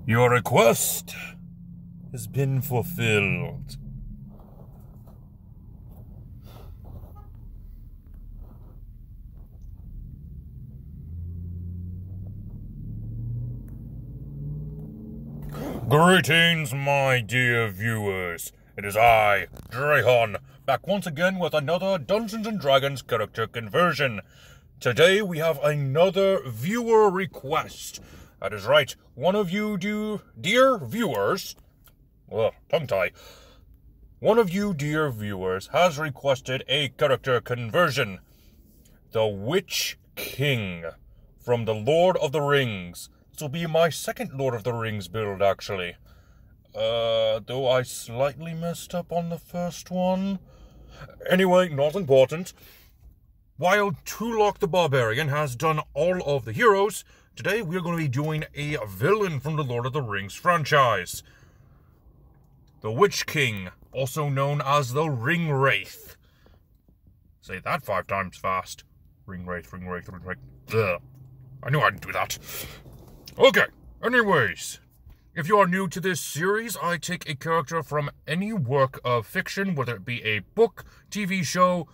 Your request has been fulfilled. Greetings, my dear viewers. It is I, Drahon, back once again with another Dungeons & Dragons character conversion. Today we have another viewer request. That is right, one of you dear viewers, tongue tie. One of you dear viewers has requested a character conversion. The Witch King from the Lord of the Rings. This will be my second Lord of the Rings build, actually. Though I slightly messed up on the first one. Anyway, not important. While Tulok the Barbarian has done all of the heroes, today we're going to be doing a villain from the Lord of the Rings franchise. The Witch King, also known as the Ringwraith. Say that 5 times fast. Ringwraith, Ringwraith, Ringwraith. Ugh. I knew I'd do that. Okay, anyways. If you are new to this series, I take a character from any work of fiction, whether it be a book, TV show,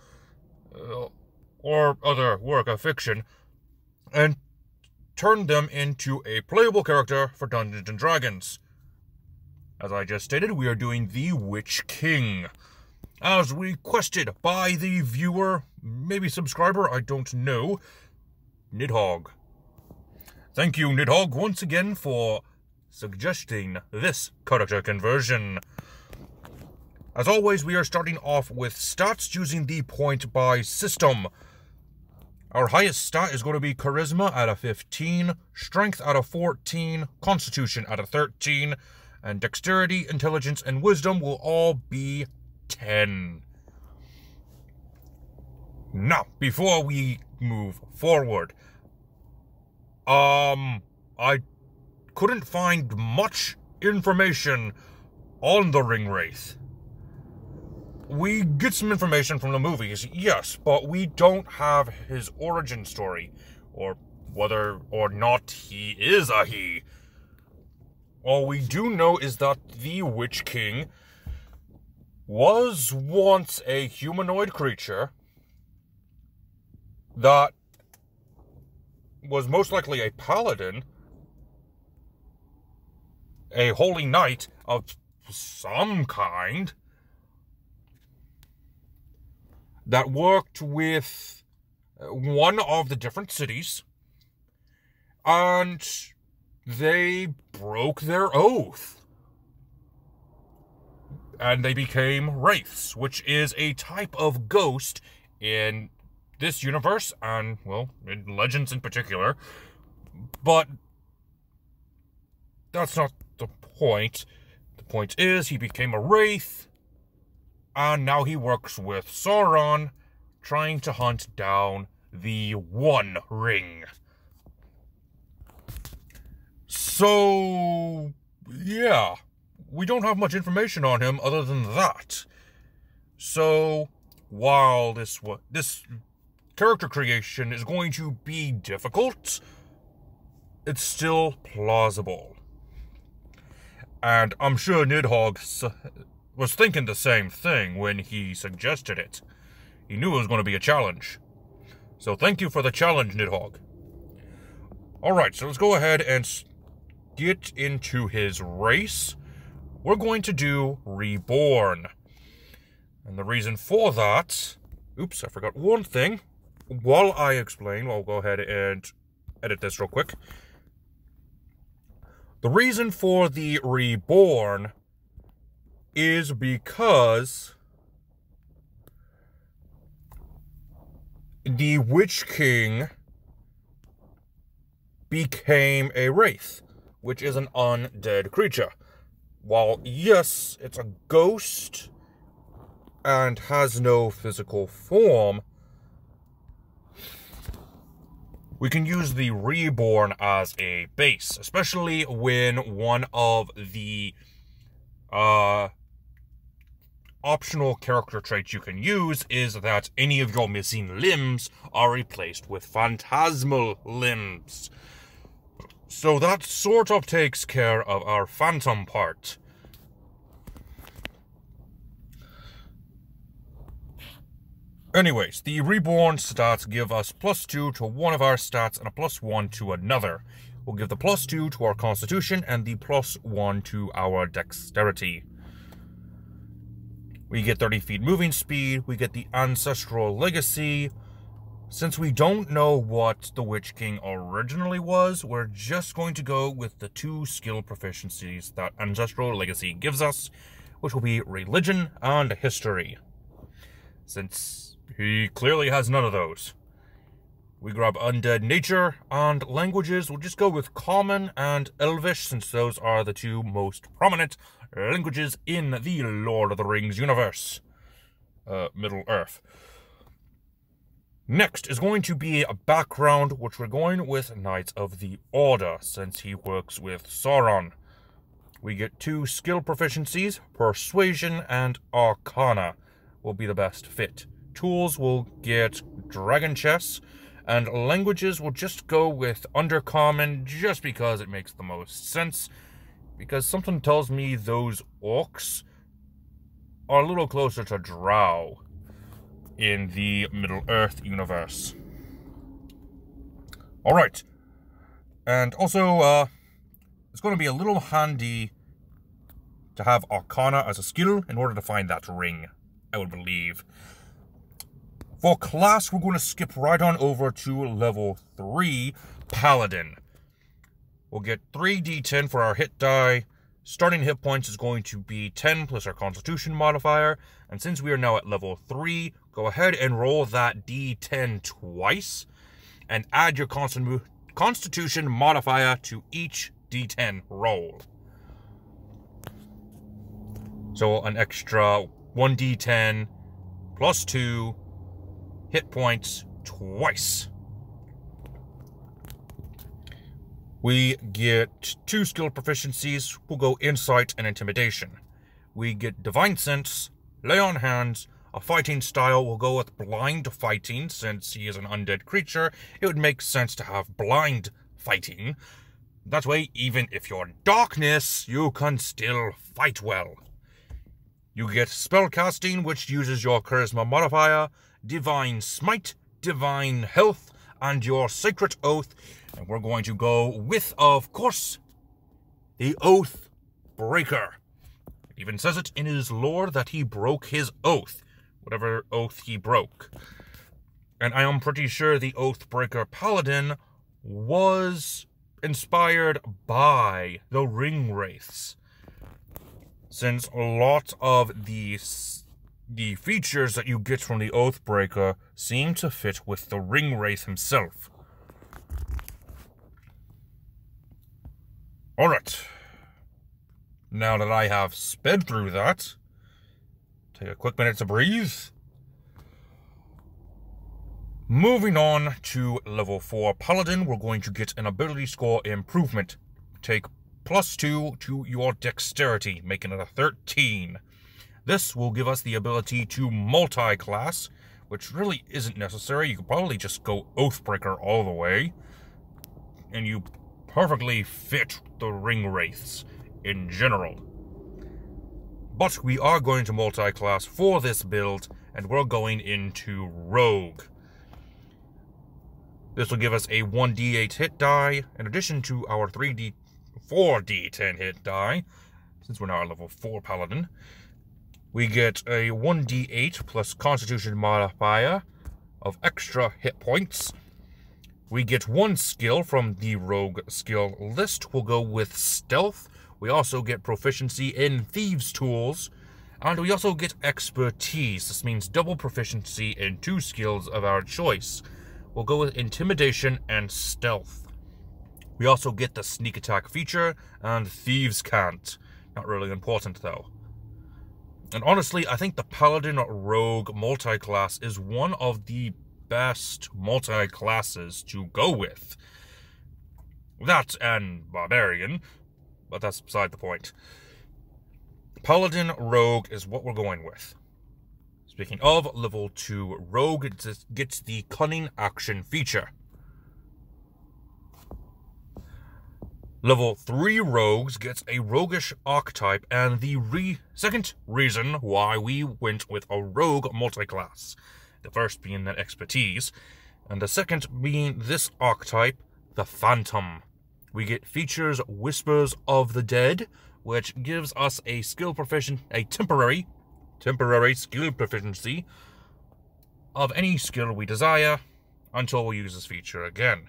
or other work of fiction, and turn them into a playable character for Dungeons & Dragons. As I just stated, we are doing the Witch King, as requested by the viewer, maybe subscriber, I don't know, Nidhogg. Thank you, Nidhogg, once again for suggesting this character conversion. As always, we are starting off with stats using the point-buy system. Our highest stat is going to be Charisma at a 15, Strength at a 14, Constitution at a 13, and Dexterity, Intelligence, and Wisdom will all be 10. Now, before we move forward, I couldn't find much information on the Ringwraith. We get some information from the movies, yes, but we don't have his origin story, or whether or not he is a he. All we do know is that the Witch King was once a humanoid creature that was most likely a paladin, a holy knight of some kind, that worked with one of the different cities, and they broke their oath. And they became wraiths, which is a type of ghost in this universe, and, well, in Legends in particular. But that's not the point. The point is, he became a wraith, and now he works with Sauron, trying to hunt down the One Ring. So, yeah, we don't have much information on him other than that. So, while this character creation is going to be difficult, it's still plausible. And I'm sure Nidhogg was thinking the same thing when he suggested it. He knew it was going to be a challenge. So thank you for the challenge, Nidhogg. Alright, so let's go ahead and get into his race. We're going to do Reborn. And the reason for that... Oops, I forgot one thing. While I explain, I'll go ahead and edit this real quick. The reason for the Reborn is because the Witch King became a wraith, which is an undead creature. While, yes, it's a ghost and has no physical form, we can use the Reborn as a base, especially when one of the optional character traits you can use is that any of your missing limbs are replaced with phantasmal limbs. So that sort of takes care of our phantom part. Anyways, the reborn stats give us +2 to one of our stats and a +1 to another. We'll give the +2 to our constitution and the +1 to our dexterity. We get 30 feet moving speed, we get the ancestral legacy. Since we don't know what the Witch King originally was, we're just going to go with the 2 skill proficiencies that ancestral legacy gives us, which will be religion and history. Since he clearly has none of those. We grab undead nature, and languages, we'll just go with common and elvish, since those are the 2 most prominent languages in the Lord of the Rings universe. Middle Earth. Next is going to be a background, which we're going with Knights of the Order, since he works with Sauron. We get 2 skill proficiencies, Persuasion and Arcana will be the best fit. Tools will get Dragon Chess, and languages will just go with Undercommon, just because it makes the most sense, because something tells me those orcs are a little closer to Drow in the Middle-earth universe. Alright. And also, it's going to be a little handy to have Arcana as a skill in order to find that ring, I would believe. For class, we're going to skip right on over to level 3, Paladin. We'll get 3d10 for our hit die. Starting hit points is going to be 10 plus our Constitution modifier. And since we are now at level 3, go ahead and roll that d10 twice. And add your Constitution modifier to each d10 roll. So an extra 1d10 plus 2 hit points twice. We get 2 skill proficiencies. We'll go Insight and Intimidation. We get Divine Sense, Lay on Hands. A fighting style will go with Blind Fighting. Since he is an undead creature, it would make sense to have Blind Fighting. That way, even if you're darkness, you can still fight well. You get Spellcasting, which uses your Charisma modifier, Divine Smite, Divine Health, and your Sacred Oath. And we're going to go with, of course, the Oath Breaker. It even says it in his lore that he broke his oath, whatever oath he broke. And I am pretty sure the Oathbreaker Paladin was inspired by the Ringwraiths, since a lot of the features that you get from the Oathbreaker seem to fit with the Ringwraith himself. Alright. Now that I have sped through that, take a quick minute to breathe. Moving on to level 4 Paladin, we're going to get an ability score improvement. Take +2 to your dexterity, making it a 13. This will give us the ability to multi-class, which really isn't necessary. You could probably just go Oathbreaker all the way, and you perfectly fit the Ringwraiths in general. But we are going to multi-class for this build, and we're going into Rogue. This will give us a 1d8 hit die, in addition to our 4d10 hit die, since we're now at level 4 Paladin. We get a 1d8 plus Constitution modifier of extra hit points. We get 1 skill from the Rogue skill list. We'll go with Stealth. We also get proficiency in Thieves' Tools. And we also get Expertise. This means double proficiency in 2 skills of our choice. We'll go with Intimidation and Stealth. We also get the Sneak Attack feature and Thieves' Cant. Not really important though. And honestly, I think the Paladin Rogue multi-class is one of the best multi-classes to go with. That and Barbarian, but that's beside the point. Paladin Rogue is what we're going with. Speaking of level 2 Rogue, it gets the Cunning Action feature. Level 3 Rogues gets a Roguish archetype, and the second reason why we went with a Rogue multiclass. The first being that expertise, and the second being this archetype, the Phantom. We get features Whispers of the Dead, which gives us a temporary skill proficiency of any skill we desire until we use this feature again.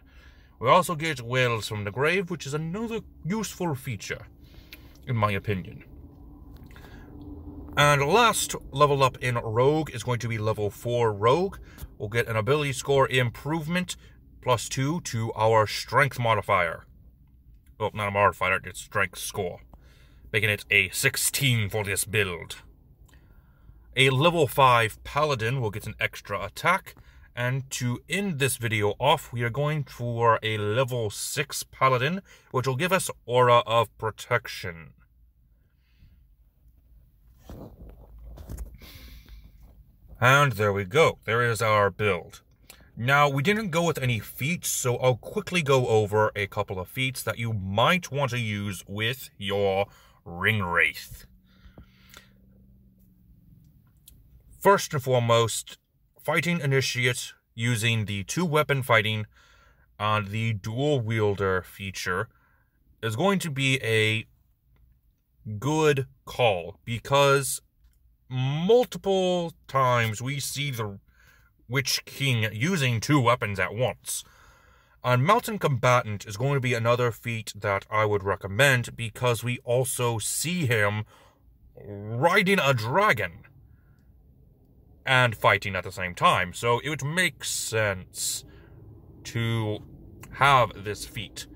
We also get Wails from the Grave, which is another useful feature, in my opinion. And last level up in Rogue is going to be level 4 Rogue. We'll get an ability score improvement +2 to our strength modifier. Well, not a modifier, it's strength score, making it a 16 for this build. A level 5 Paladin will get an extra attack. And to end this video off, we are going for a level 6 Paladin, which will give us Aura of Protection. And there we go. There is our build. Now, we didn't go with any feats, so I'll quickly go over a couple of feats that you might want to use with your Ringwraith. First and foremost, Fighting Initiate using the 2-weapon fighting and the dual wielder feature is going to be a good call, because multiple times we see the Witch King using 2 weapons at once. And Mountain Combatant is going to be another feat that I would recommend, because we also see him riding a dragon and fighting at the same time, so it would make sense to have this feat.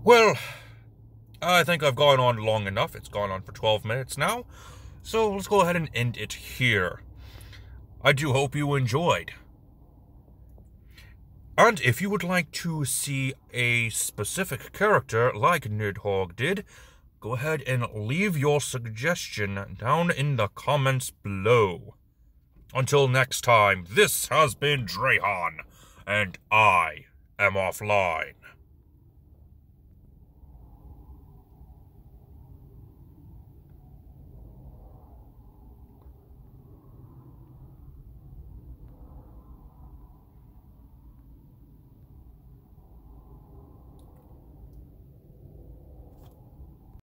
Well, I think I've gone on long enough. It's gone on for 12 minutes now, so let's go ahead and end it here. I do hope you enjoyed. And if you would like to see a specific character like Nidhogg did, go ahead and leave your suggestion down in the comments below. Until next time, this has been Drayhon, and I am offline.